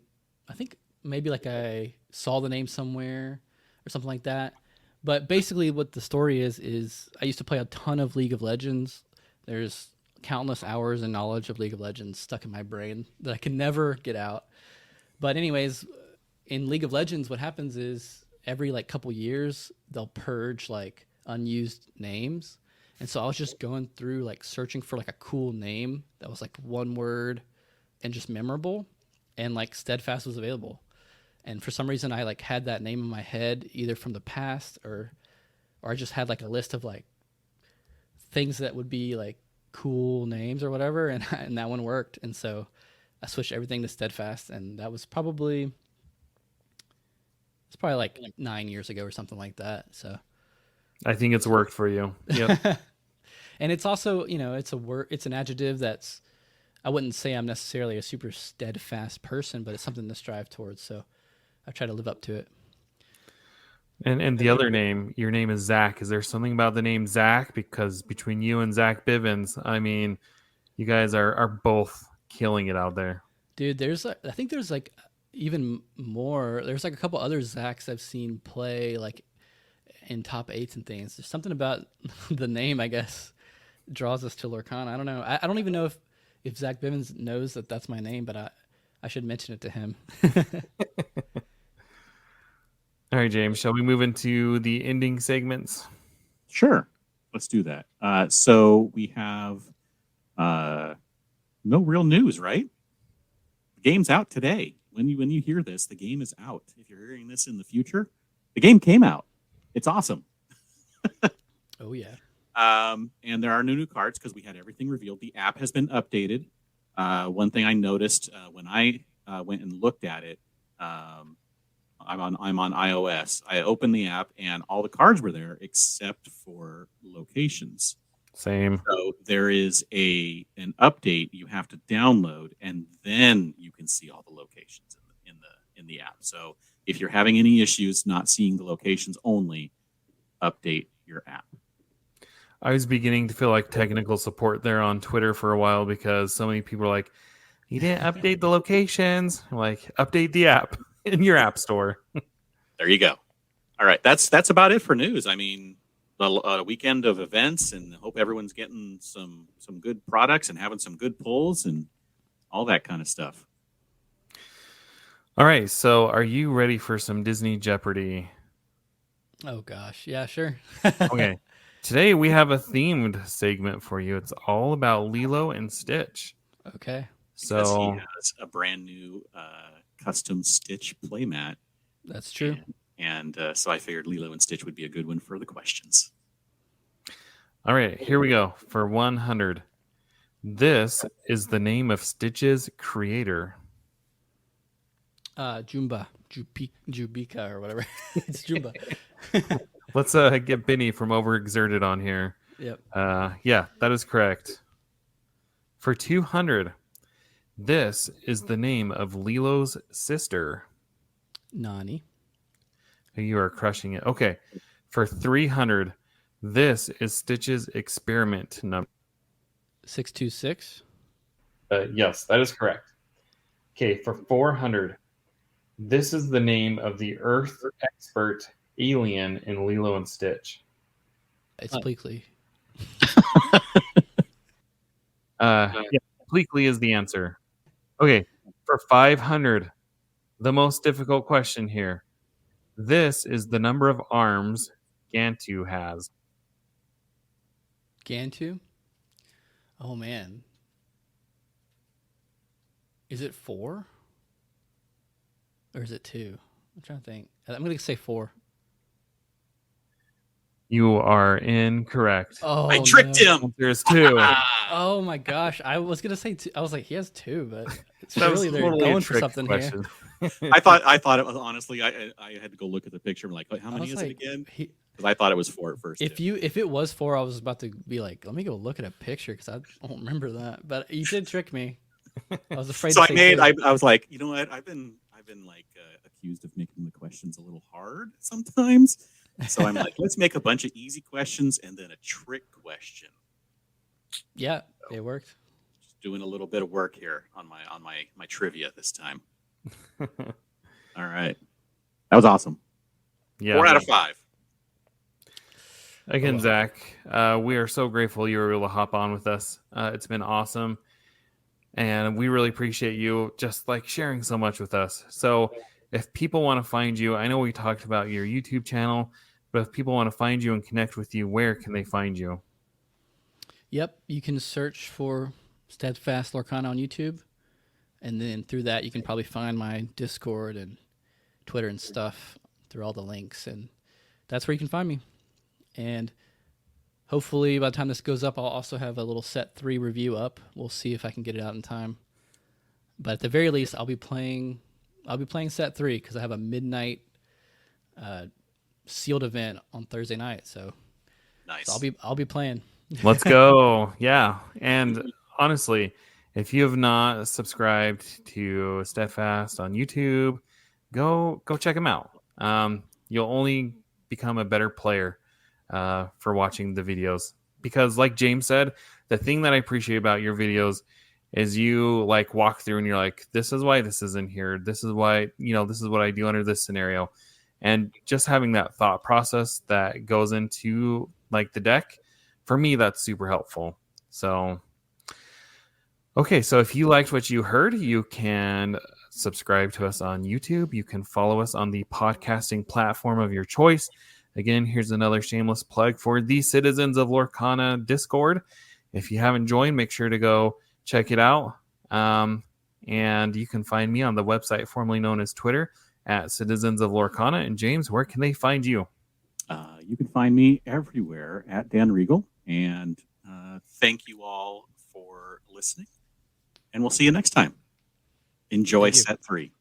I think maybe like I saw the name somewhere or something like that. But basically what the story is I used to play a ton of League of Legends. There's countless hours and knowledge of League of Legends stuck in my brain that I can never get out. But anyways, in League of Legends, what happens is every like couple years, they'll purge like unused names. And so I was just going through like searching for like a cool name that was like one word and just memorable, and like Steadfast was available. And for some reason I like had that name in my head either from the past or I just had like a list of like things that would be like cool names or whatever, and that one worked. And so I switched everything to Steadfast, and that was probably like 9 years ago or something like that. So I think it's worked for you. Yep. And it's also, it's an adjective that's, I wouldn't say I'm necessarily a super steadfast person, but it's something to strive towards. So I try to live up to it. And the other name, your name is Zach. Is there something about the name Zach? Because between you and Zach Bivens, I mean, you guys are both killing it out there. Dude, I think there's like even more. There's like a couple other Zachs I've seen play like in top 8s and things. There's something about the name, I guess, draws us to Lorcana. I don't know. I don't even know if Zach Bivens knows that that's my name, but I should mention it to him. All right, James, shall we move into the ending segments? Sure. Let's do that. So we have no real news, right? The game's out today. When you hear this, the game is out. If you're hearing this in the future, The game came out. It's awesome. Oh yeah. And there are new cards because we had everything revealed. The app has been updated. One thing I noticed when I went and looked at it, I'm on iOS. I opened the app and all the cards were there except for locations. Same. So there is an update you have to download, and then you can see all the locations in the app. So if you're having any issues not seeing the locations only, update your app. I was beginning to feel like technical support there on Twitter for a while because so many people are like, you didn't update the locations. I'm like, update the app in your app store. There you go. All right. That's about it for news. I mean, a weekend of events, and hope everyone's getting some good products and having some good pulls and all that kind of stuff. All right. So are you ready for some Disney Jeopardy? Oh gosh. Yeah, sure. Okay. Today we have a themed segment for you. It's all about Lilo and Stitch. Okay. Because So he has a brand new custom Stitch playmat. That's true. And so I figured Lilo and Stitch would be a good one for the questions. all right, here we go for 100. This is the name of Stitch's creator. Jumba. Jubika or whatever. It's Jumba. Let's get Benny from Overexerted on here. Yep. Yeah, that is correct. For 200, this is the name of Lilo's sister. Nani. You are crushing it. Okay. For 300, this is Stitch's experiment number. 626. Yes, that is correct. Okay, for 400, this is the name of the Earth expert alien in Lilo and Stitch. It's Pleakley. Yeah, Pleakley is the answer. Okay, for 500, the most difficult question here. This is the number of arms Gantu has. Gantu? Oh man. Is it 4? Or is it 2? I'm trying to think. I'm going to say 4. You are incorrect. Oh, I tricked him. There's 2. Oh my gosh. I was going to say 2. I was like, he has 2, but it's That was really they're totally a going for trick something question. here. I thought it was, honestly, I had to go look at the picture. I'm like, how many is it again? Because I thought it was 4 at first. If it was 4, I was about to be like, let me go look at a picture because I don't remember that. But you did trick me. I was afraid. So to say I was like, you know what? I've been like accused of making the questions a little hard sometimes. So I'm like, let's make a bunch of easy questions and then a trick question. Yeah, it worked. Just doing a little bit of work here on my trivia this time. All right, that was awesome. Yeah. 4 out of 5. Again, Zach, we are so grateful you were able to hop on with us. It's been awesome. And we really appreciate you just like sharing so much with us. So if people want to find you, I know we talked about your YouTube channel, but if people want to find you and connect with you, where can they find you? Yep, you can search for Steadfast Lorcana on YouTube. And then through that, you can probably find my Discord and Twitter and stuff through all the links. And that's where you can find me. And hopefully by the time this goes up, I'll also have a little set 3 review up. We'll see if I can get it out in time. But at the very least, I'll be playing set 3 because I have a midnight sealed event on Thursday night. So Nice. So I'll be playing. Let's go. Yeah. And honestly, if you have not subscribed to Steadfast on YouTube, go check him out. You'll only become a better player for watching the videos, because like James said, the thing that I appreciate about your videos is you like walk through and you're like, this is why this is in here. This is why, this is what I do under this scenario. And just having that thought process that goes into like the deck, for me, that's super helpful. So, okay. So if you liked what you heard, you can subscribe to us on YouTube. You can follow us on the podcasting platform of your choice. Again, here's another shameless plug for the Citizens of Lorcana Discord. If you haven't joined, make sure to go check it out. And you can find me on the website formerly known as Twitter at Citizens of Lorcana. And James, where can they find you? You can find me everywhere at Dan Regal. And thank you all for listening. And we'll see you next time. Enjoy set 3.